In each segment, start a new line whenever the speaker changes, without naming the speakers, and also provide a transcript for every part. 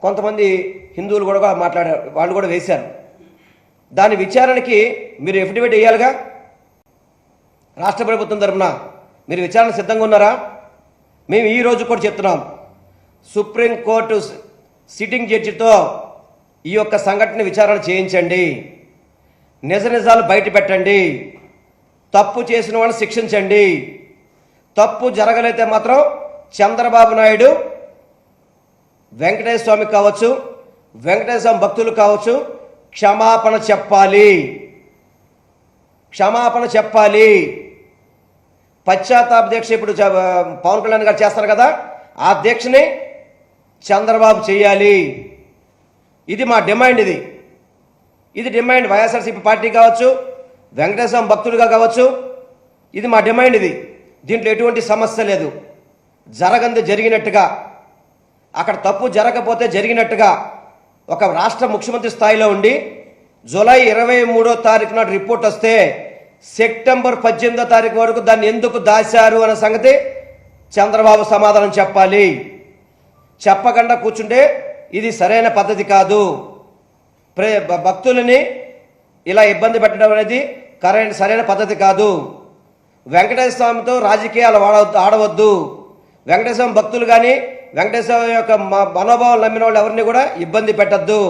కొంతమంది హిందువులు కూడా మాట్లాడారు, వాళ్ళు కూడా వేశారు. దాని విచారణకి మీరు ఎఫిడవిట్ వేయాలిగా. రాష్ట్ర ప్రభుత్వం తరఫున మీరు విచారణ సిద్ధంగా ఉన్నారా? మేము ఈ రోజు కూడా చెప్తున్నాం, సుప్రీంకోర్టు సిట్టింగ్ జడ్జితో ఈ యొక్క సంఘటన విచారణ చేయించండి, నిజ నిజాలు బయట పెట్టండి, తప్పు చేసిన వాళ్ళని శిక్షించండి. తప్పు జరగలేతే మాత్రం చంద్రబాబు నాయుడు వెంకటేశ్వర స్వామి కావచ్చు, వెంకటేశ్వర స్వామి భక్తులు కావచ్చు, క్షమాపణ చెప్పాలి, క్షమాపణ చెప్పాలి. పశ్చాత్తాప దీక్ష ఇప్పుడు పవన్ కళ్యాణ్ గారు చేస్తారు కదా, ఆ దీక్షని చంద్రబాబు చేయాలి. ఇది మా డిమాండ్. ఇది డిమాండ్. వైఎస్ఆర్సీపీ పార్టీ కావచ్చు, వెంకటేశ్వర స్వామి భక్తులుగా కావచ్చు, ఇది మా డిమాండ్. దీంట్లో ఎటువంటి సమస్య లేదు. జరగంది జరిగినట్టుగా, అక్కడ తప్పు జరగకపోతే జరిగినట్టుగా ఒక రాష్ట్ర ముఖ్యమంత్రి స్థాయిలో ఉండి జూలై 23వ తారీఖు నాడు రిపోర్ట్ వస్తే సెప్టెంబర్ 18వ తారీఖు వరకు దాన్ని ఎందుకు దాచారు అనే సంగతి చంద్రబాబు సమాధానం చెప్పాలి. చెప్పకుండా కూర్చుంటే ఇది సరైన పద్ధతి కాదు. భక్తులని ఇలా ఇబ్బంది పెట్టడం అనేది సరైన పద్ధతి కాదు. వెంకటేశ్వర స్వామితో రాజకీయాలు ఆడవద్దు. వెంకటేశ్వర స్వామి భక్తులు కానీ వెంకటేశ్వర యొక్క మనోభావం నమ్మిన వాళ్ళు ఎవరిని కూడా ఇబ్బంది పెట్టద్దు.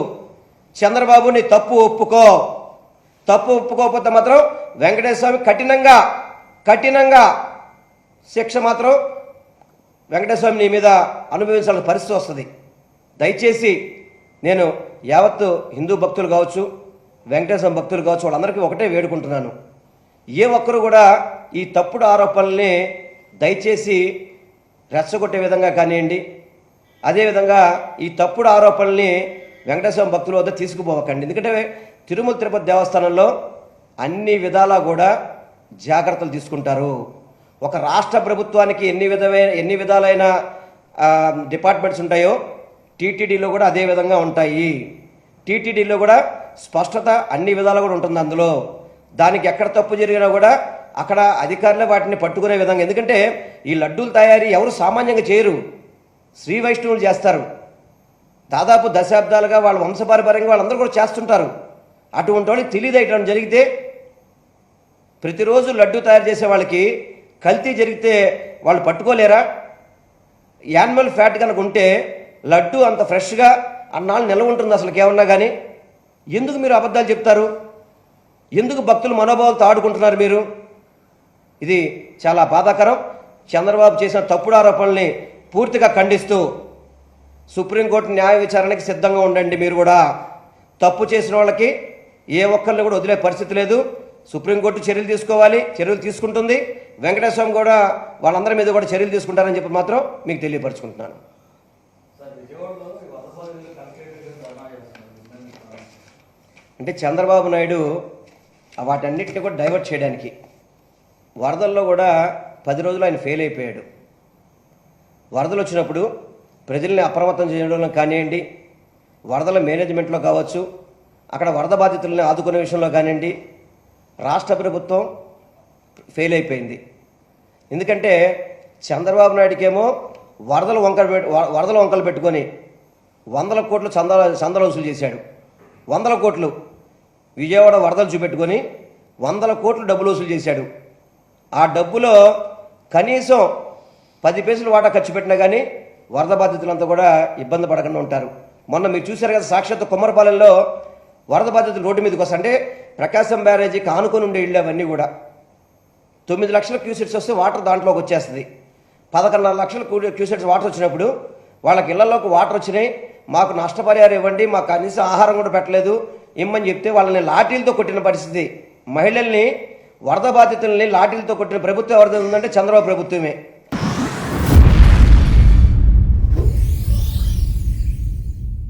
చంద్రబాబు నీ తప్పు ఒప్పుకో. తప్పు ఒప్పుకోకపోతే మాత్రం వెంకటేశ్వర స్వామి కఠినంగా శిక్ష మాత్రం వెంకటేశ్వర స్వామి నీ మీద అనుభవించాల్సిన పరిస్థితి వస్తుంది. దయచేసి నేను యావత్తు హిందూ భక్తులు కావచ్చు, వెంకటేశ్వర భక్తులు కావచ్చు, వాళ్ళందరికీ ఒకటే వేడుకుంటున్నాను, ఏ ఒక్కరు కూడా ఈ తప్పుడు ఆరోపణల్ని దయచేసి రెచ్చగొట్టే విధంగా కానివ్వండి, అదేవిధంగా ఈ తప్పుడు ఆరోపణల్ని వెంకటేశ్వర భక్తుల వద్ద తీసుకుపోవకండి. ఎందుకంటే తిరుమల తిరుపతి దేవస్థానంలో అన్ని విధాలా కూడా జాగ్రత్తలు తీసుకుంటారు. ఒక రాష్ట్ర ప్రభుత్వానికి ఎన్ని విధాలైన డిపార్ట్మెంట్స్ ఉంటాయో టీటీడీలో కూడా అదే విధంగా ఉంటాయి. టీటీడీలో కూడా స్పష్టత అన్ని విధాలు కూడా ఉంటుంది. అందులో దానికి ఎక్కడ తప్పు జరిగినా కూడా అక్కడ అధికారులే వాటిని పట్టుకునే విధంగా. ఎందుకంటే ఈ లడ్డూల తయారీ ఎవరు సామాన్యంగా చేయరు, శ్రీ వైష్ణవులు చేస్తారు. దాదాపు దశాబ్దాలుగా వాళ్ళ వంశపారంపర్యంగా వాళ్ళందరూ కూడా చేస్తుంటారు. అటువంటి వాళ్ళకి తెలియదు ఇటువంటి జరిగితే. ప్రతిరోజు లడ్డు తయారు చేసే వాళ్ళకి కల్తీ జరిగితే వాళ్ళు పట్టుకోలేరా? యానిమల్ ఫ్యాట్ కనుక ఉంటే లడ్డు అంత ఫ్రెష్గా అన్నాళ్ళు నిల్వ ఉంటుంది అసలు ఏమన్నా కానీ. ఎందుకు మీరు అబద్ధాలు చెప్తారు? ఎందుకు భక్తులు మనోభావాలతో ఆడుకుంటున్నారు మీరు? ఇది చాలా బాధాకరం. చంద్రబాబు చేసిన తప్పుడు ఆరోపణల్ని పూర్తిగా ఖండిస్తూ సుప్రీంకోర్టు న్యాయ విచారణకి సిద్ధంగా ఉండండి. మీరు కూడా తప్పు చేసిన వాళ్ళకి ఏ ఒక్కరిని కూడా వదిలే పరిస్థితి లేదు. సుప్రీంకోర్టు చర్యలు తీసుకోవాలి, చర్యలు తీసుకుంటుంది. వెంకటేశ్వర స్వామి కూడా వాళ్ళందరి మీద కూడా చర్యలు తీసుకుంటారని చెప్పి మాత్రం మీకు తెలియపరుచుకుంటున్నాను. అంటే చంద్రబాబు నాయుడు వాటన్నిటిని కూడా డైవర్ట్ చేయడానికి, వరదల్లో కూడా 10 రోజులు ఆయన ఫెయిల్ అయిపోయాడు. వరదలు వచ్చినప్పుడు ప్రజల్ని అప్రమత్తం చేయడంలో కానివ్వండి, వరదల మేనేజ్మెంట్లో కావచ్చు, అక్కడ వరద బాధితులని ఆదుకునే విషయంలో కానివ్వండి, రాష్ట్ర ప్రభుత్వం ఫెయిల్ అయిపోయింది. ఎందుకంటే చంద్రబాబు నాయుడికేమో వరదల వంకలు పెట్టుకొని 100 కోట్లు చందాలు వసూలు చేశాడు. 100 కోట్లు విజయవాడ వరదలు చూపెట్టుకొని 100 కోట్లు డబ్బులు వసూలు చేశాడు. ఆ డబ్బులో కనీసం 10 పైసలు వాటా ఖర్చు పెట్టినా కానీ వరద బాధితులంతా కూడా ఇబ్బంది పడకుండా ఉంటారు. మొన్న మీరు చూశారు కదా, సాక్షాత్తు కుమ్మరపాలెంలో వరద బాధితులు రోడ్డు మీదకి వస్తే, అంటే ప్రకాశం బ్యారేజీకి ఆనుకొని ఉండే ఇళ్ళు అవన్నీ కూడా 9 లక్షల క్యూసెట్స్ వస్తే వాటర్ దాంట్లోకి వచ్చేస్తుంది. 11.5 లక్షల క్యూసెట్స్ వాటర్ వచ్చినప్పుడు వాళ్ళకి ఇళ్లలోకి వాటర్ వచ్చినాయి, మాకు నష్టపరిహారం ఇవ్వండి, మాకు కనీసం ఆహారం కూడా పెట్టలేదు ఇమ్మని చెప్తే వాళ్ళని లాఠీలతో కొట్టిన పరిస్థితి. మహిళల్ని వరద బాధితుల్ని లాఠీలతో కొట్టిన ప్రభుత్వం ఎవరిది ఉందంటే చంద్రబాబు ప్రభుత్వమే.